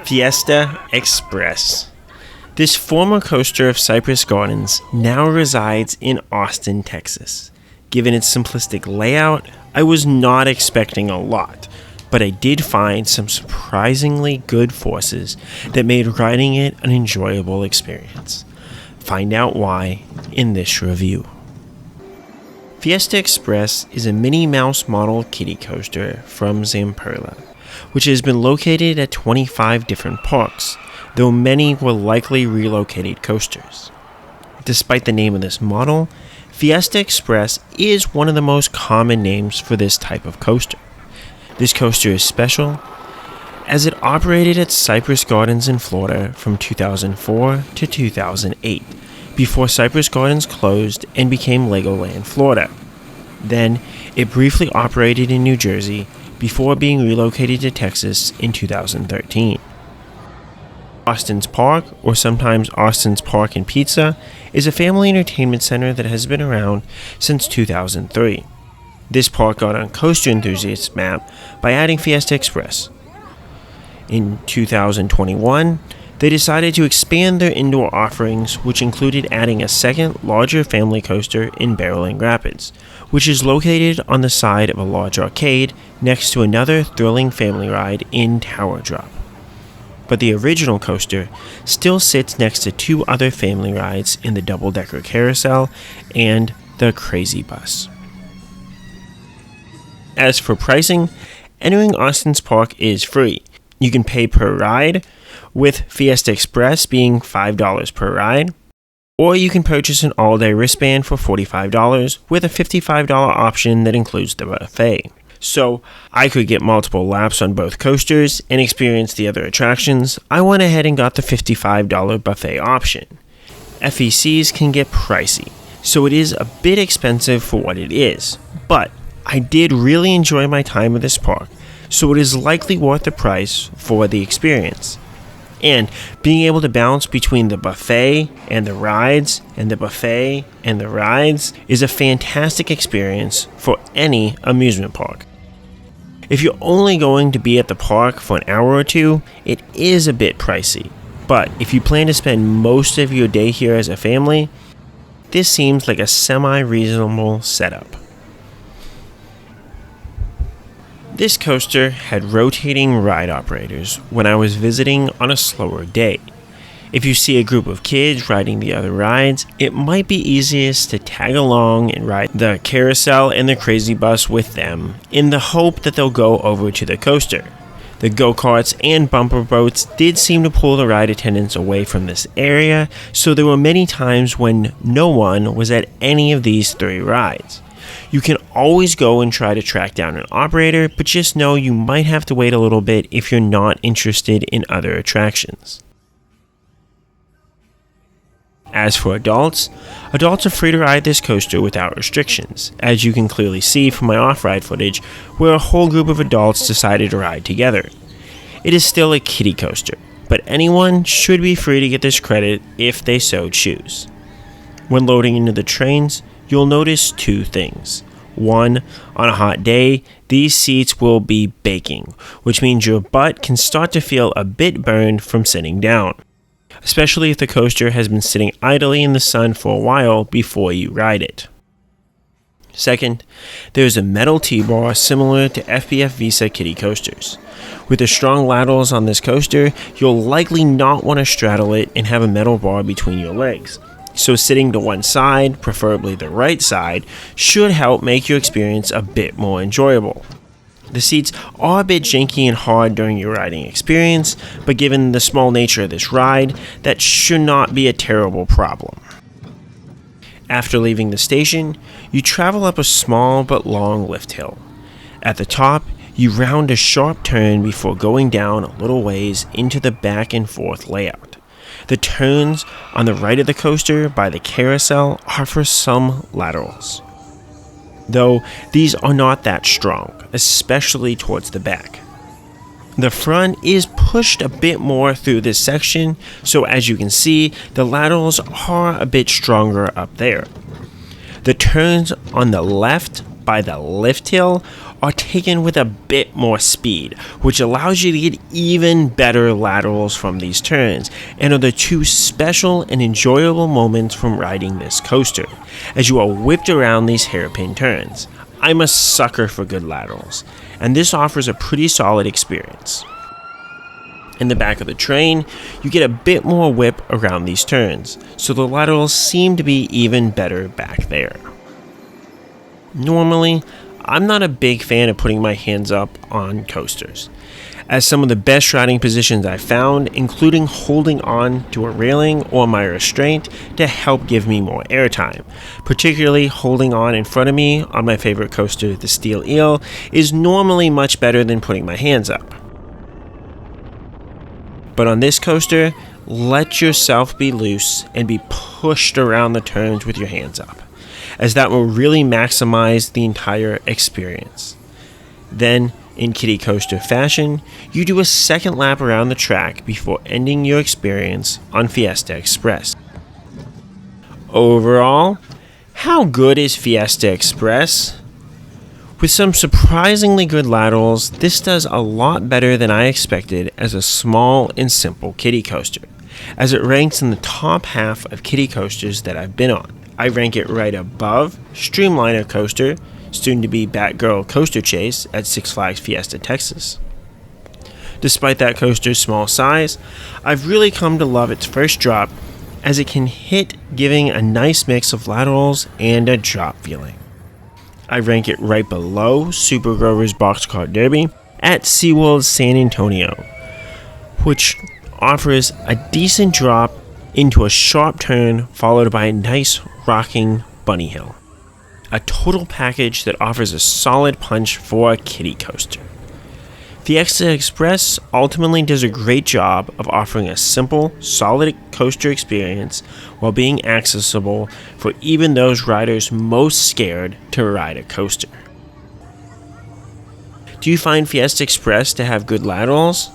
Fiesta Express. This former coaster of Cypress Gardens now resides in Austin, Texas. Given its simplistic layout, I was not expecting a lot, but I did find some surprisingly good forces that made riding it an enjoyable experience. Find out why in this review. Fiesta Express is a Minnie Mouse model kiddie coaster from Zamperla, which has been located at 25 different parks, though many were likely relocated coasters. Despite the name of this model, Fiesta Express is one of the most common names for this type of coaster. This coaster is special as it operated at Cypress Gardens in Florida from 2004 to 2008, before Cypress Gardens closed and became Legoland Florida. Then, it briefly operated in New Jersey before being relocated to Texas in 2013. Austin's Park, or sometimes Austin's Park and Pizza, is a family entertainment center that has been around since 2003. This park got on Coaster Enthusiast's map by adding Fiesta Express. In 2021, they decided to expand their indoor offerings, which included adding a second, larger family coaster in Barreling Rapids, which is located on the side of a large arcade next to another thrilling family ride in Tower Drop. But the original coaster still sits next to two other family rides in the double-decker carousel and the Crazy Bus. As for pricing, entering Austin's Park is free. You can pay per ride, with Fiesta Express being $5 per ride, or you can purchase an all-day wristband for $45 with a $55 option that includes the buffet. So, I could get multiple laps on both coasters and experience the other attractions. I went ahead and got the $55 buffet option. FECs can get pricey, so it is a bit expensive for what it is, but I did really enjoy my time at this park, so it is likely worth the price for the experience. And being able to bounce between the buffet and the rides and the buffet and the rides is a fantastic experience for any amusement park. If you're only going to be at the park for an hour or two, it is a bit pricey. But if you plan to spend most of your day here as a family, this seems like a semi-reasonable setup. This coaster had rotating ride operators when I was visiting on a slower day. If you see a group of kids riding the other rides, it might be easiest to tag along and ride the carousel and the Crazy Bus with them in the hope that they'll go over to the coaster. The go-karts and bumper boats did seem to pull the ride attendants away from this area, so there were many times when no one was at any of these three rides. You can always go and try to track down an operator, but just know you might have to wait a little bit if you're not interested in other attractions. As for adults are free to ride this coaster without restrictions, as you can clearly see from my off-ride footage where a whole group of adults decided to ride together. It is still a kiddie coaster, but anyone should be free to get this credit if they so choose. When loading into the trains, you'll notice two things. One, on a hot day, these seats will be baking, which means your butt can start to feel a bit burned from sitting down, especially if the coaster has been sitting idly in the sun for a while before you ride it. Second, there's a metal T-bar similar to FBF Visa kiddie coasters. With the strong laterals on this coaster, you'll likely not want to straddle it and have a metal bar between your legs. So sitting to one side, preferably the right side, should help make your experience a bit more enjoyable. The seats are a bit janky and hard during your riding experience, but given the small nature of this ride, that should not be a terrible problem. After leaving the station, you travel up a small but long lift hill. At the top, you round a sharp turn before going down a little ways into the back and forth layout. The turns on the right of the coaster by the carousel are for some laterals, though these are not that strong, especially towards the back. The front is pushed a bit more through this section, so as you can see, the laterals are a bit stronger up there. The turns on the left by the lift hill are taken with a bit more speed, which allows you to get even better laterals from these turns, and are the two special and enjoyable moments from riding this coaster, as you are whipped around these hairpin turns. I'm a sucker for good laterals, and this offers a pretty solid experience. In the back of the train, you get a bit more whip around these turns, so the laterals seem to be even better back there. Normally, I'm not a big fan of putting my hands up on coasters, as some of the best riding positions I've found, including holding on to a railing or my restraint to help give me more airtime. Particularly holding on in front of me on my favorite coaster, the Steel Eel, is normally much better than putting my hands up. But on this coaster, let yourself be loose and be pushed around the turns with your hands up, as that will really maximize the entire experience. Then, in kiddie coaster fashion, you do a second lap around the track before ending your experience on Fiesta Express. Overall, how good is Fiesta Express? With some surprisingly good laterals, this does a lot better than I expected as a small and simple kiddie coaster, as it ranks in the top half of kiddie coasters that I've been on. I rank it right above Streamliner Coaster, soon to be Batgirl Coaster Chase at Six Flags Fiesta, Texas. Despite that coaster's small size, I've really come to love its first drop, as it can hit giving a nice mix of laterals and a drop feeling. I rank it right below Super Grover's Boxcar Derby at SeaWorld San Antonio, which offers a decent drop into a sharp turn followed by a nice rocking bunny hill. A total package that offers a solid punch for a kiddie coaster. Fiesta Express ultimately does a great job of offering a simple, solid coaster experience while being accessible for even those riders most scared to ride a coaster. Do you find Fiesta Express to have good laterals?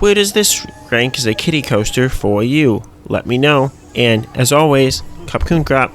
Where does this rank as a kiddie coaster for you? Let me know. And as always, Kapkun Krap.